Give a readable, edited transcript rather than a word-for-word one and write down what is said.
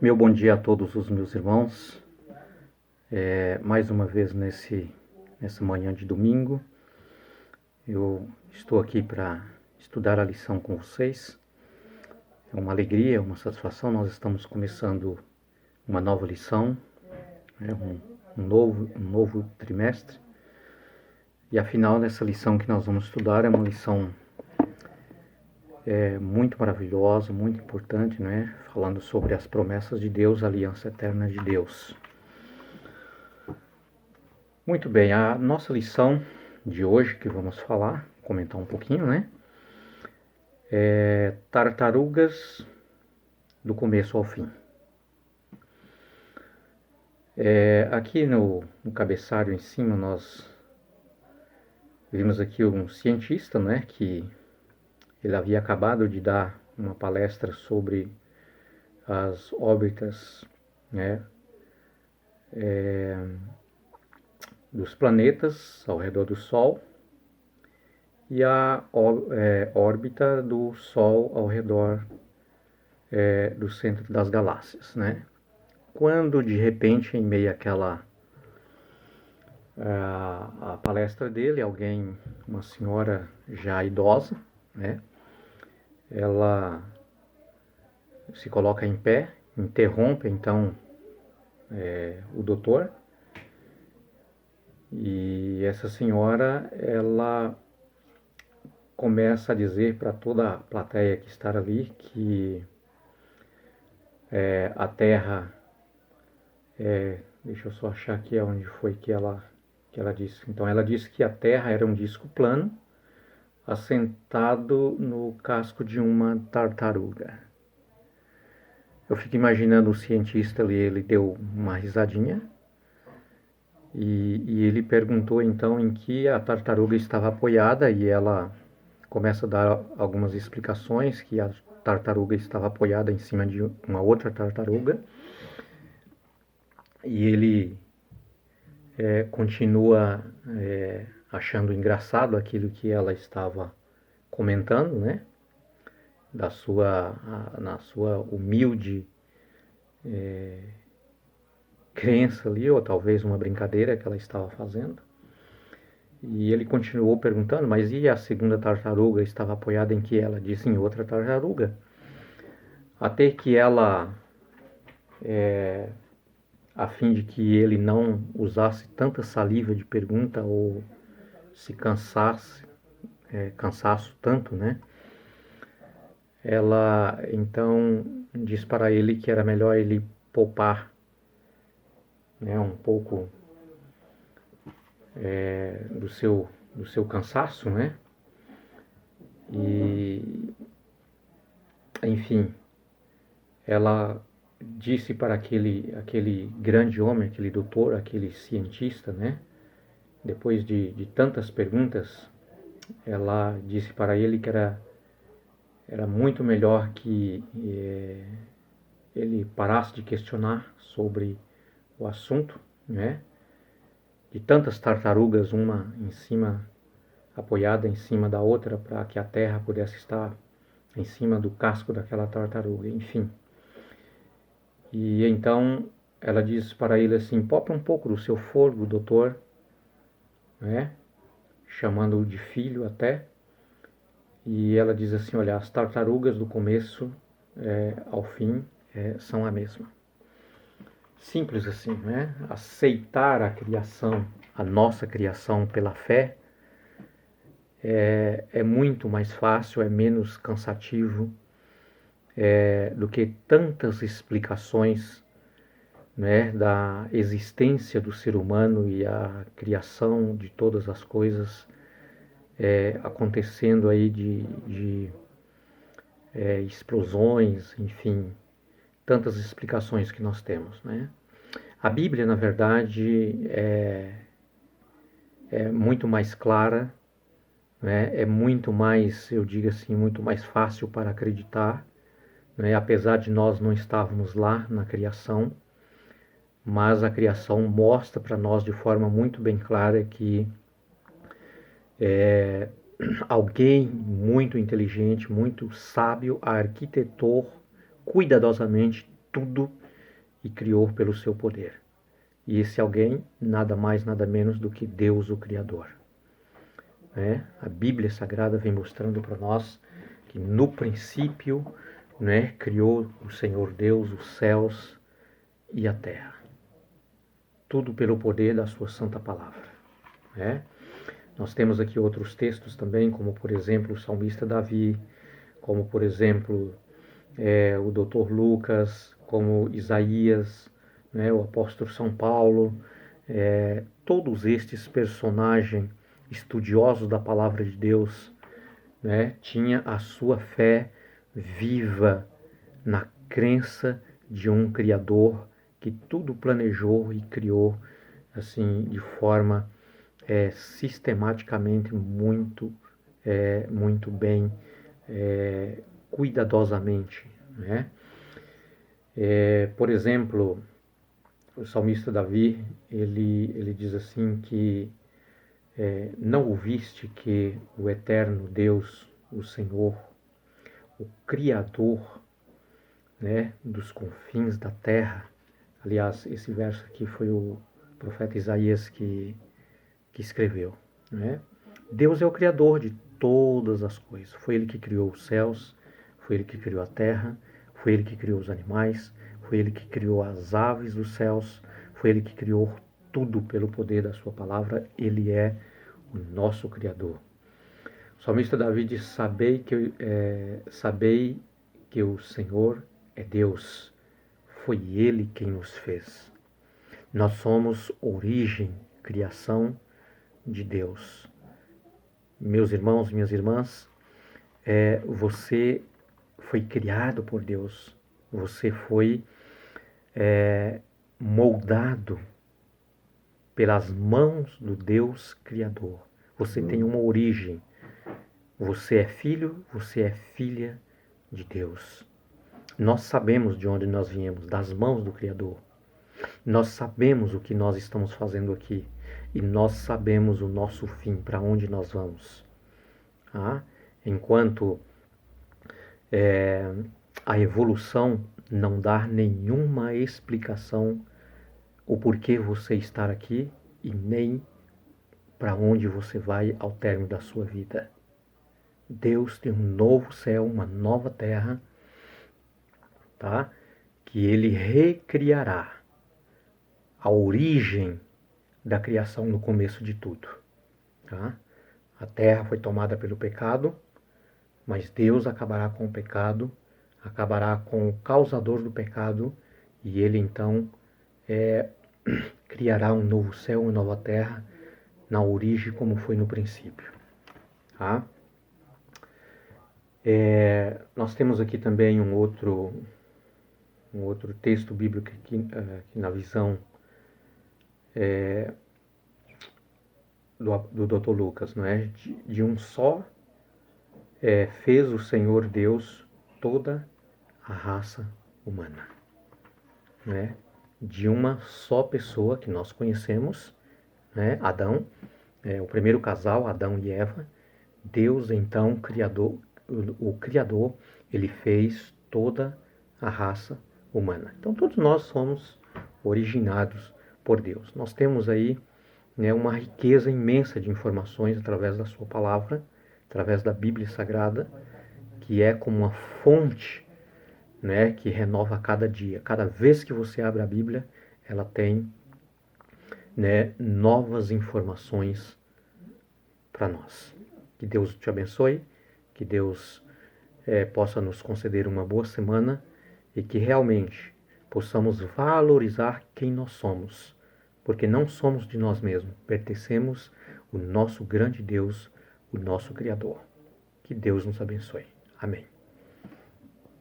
Meu bom dia a todos os meus irmãos. Mais uma vez nessa manhã de domingo, eu estou aqui para estudar a lição com vocês. É uma alegria, uma satisfação. Nós estamos começando uma nova lição, um novo trimestre. E afinal, nessa lição que nós vamos estudar é uma lição muito maravilhosa, muito importante, né? Falando sobre as promessas de Deus, a aliança eterna de Deus. Muito bem, a nossa lição de hoje que vamos comentar um pouquinho, né? É tartarugas do começo ao fim. Aqui no cabeçalho em cima nós vimos aqui um cientista, né? Que ele havia acabado de dar uma palestra sobre as órbitas, né? Dos planetas ao redor do Sol e a órbita do Sol ao redor do centro das galáxias, né? Quando de repente, em meio àquela a palestra dele, uma senhora já idosa, né? Ela se coloca em pé, interrompe então o doutor. E essa senhora, ela começa a dizer para toda a plateia que está ali que a Terra, deixa eu só achar aqui onde foi que ela disse. Então ela disse que a Terra era um disco plano, assentado no casco de uma tartaruga. Eu fico imaginando o cientista ali, ele deu uma risadinha. E ele perguntou então em que a tartaruga estava apoiada e ela começa a dar algumas explicações que a tartaruga estava apoiada em cima de uma outra tartaruga. E ele continua achando engraçado aquilo que ela estava comentando, né? Na sua humilde crença ali, ou talvez uma brincadeira que ela estava fazendo. E ele continuou perguntando, mas e a segunda tartaruga estava apoiada em que? Ela disse em outra tartaruga. Até que ela, a fim de que ele não usasse tanta saliva de pergunta ou se cansasse tanto, né? Ela então diz para ele que era melhor ele poupar, né, um pouco do seu cansaço, né? E, enfim, ela disse para aquele grande homem, aquele doutor, aquele cientista, né? Depois de tantas perguntas, ela disse para ele que era muito melhor que ele parasse de questionar sobre o assunto, né? De tantas tartarugas, uma apoiada em cima da outra, para que a Terra pudesse estar em cima do casco daquela tartaruga, enfim. E então ela diz para ele assim: poupe um pouco do seu fôlego, doutor, né? Chamando-o de filho até. E ela diz assim: olha, as tartarugas do começo ao fim são a mesma. Simples assim, né? Aceitar a criação, a nossa criação pela fé, é muito mais fácil, é menos cansativo do que tantas explicações, né, da existência do ser humano e a criação de todas as coisas acontecendo aí de explosões, enfim, tantas explicações que nós temos, né? A Bíblia, na verdade, é muito mais clara, né? É muito mais, eu digo assim, muito mais fácil para acreditar, né? Apesar de nós não estarmos lá na criação, mas a criação mostra para nós de forma muito bem clara que alguém muito inteligente, muito sábio, arquitetou cuidadosamente tudo e criou pelo seu poder. E esse alguém, nada mais, nada menos do que Deus, o Criador. A Bíblia Sagrada vem mostrando para nós que no princípio, criou o Senhor Deus os céus e a terra. Tudo pelo poder da sua santa palavra. Nós temos aqui outros textos também, como por exemplo o salmista Davi, como por exemplo o Dr. Lucas, como Isaías, o apóstolo São Paulo, todos estes personagens estudiosos da palavra de Deus, tinha a sua fé viva na crença de um Criador que tudo planejou e criou assim de forma sistematicamente muito bem, cuidadosamente. Por exemplo, o salmista Davi, ele diz assim que não ouviste que o eterno Deus, o Senhor, o Criador, dos confins da terra. Aliás, esse verso aqui foi o profeta Isaías que escreveu. Deus é o Criador de todas as coisas. Foi Ele que criou os céus, foi Ele que criou a terra, foi Ele que criou os animais, foi Ele que criou as aves dos céus, foi Ele que criou tudo pelo poder da sua palavra. Ele é o nosso Criador. O salmista Davi diz: sabei que o Senhor é Deus, foi Ele quem nos fez. Nós somos origem, criação de Deus. Meus irmãos, minhas irmãs, você foi criado por Deus, você foi moldado pelas mãos do Deus Criador. Você tem uma origem, você é filho, você é filha de Deus. Nós sabemos de onde nós viemos, das mãos do Criador. Nós sabemos o que nós estamos fazendo aqui e nós sabemos o nosso fim, para onde nós vamos. Enquanto a evolução não dá nenhuma explicação o porquê você estar aqui e nem para onde você vai ao término da sua vida. Deus tem um novo céu, uma nova terra, que Ele recriará a origem da criação no começo de tudo. A terra foi tomada pelo pecado, mas Deus acabará com o pecado, acabará com o causador do pecado, e Ele então criará um novo céu, uma nova terra, na origem como foi no princípio. Nós temos aqui também um outro texto bíblico aqui na visão do Dr. Lucas, de um só fez o Senhor Deus toda a raça humana. De uma só pessoa que nós conhecemos, Adão, o primeiro casal, Adão e Eva. Deus então, o Criador, Ele fez toda a raça humana. Então todos nós somos originados por Deus. Nós temos aí uma riqueza imensa de informações através da sua palavra, através da Bíblia Sagrada, que é como uma fonte que renova a cada dia. Cada vez que você abre a Bíblia, ela tem novas informações para nós. Que Deus te abençoe, que Deus possa nos conceder uma boa semana e que realmente possamos valorizar quem nós somos, porque não somos de nós mesmos, pertencemos ao nosso grande Deus, o nosso Criador. Que Deus nos abençoe. Amém.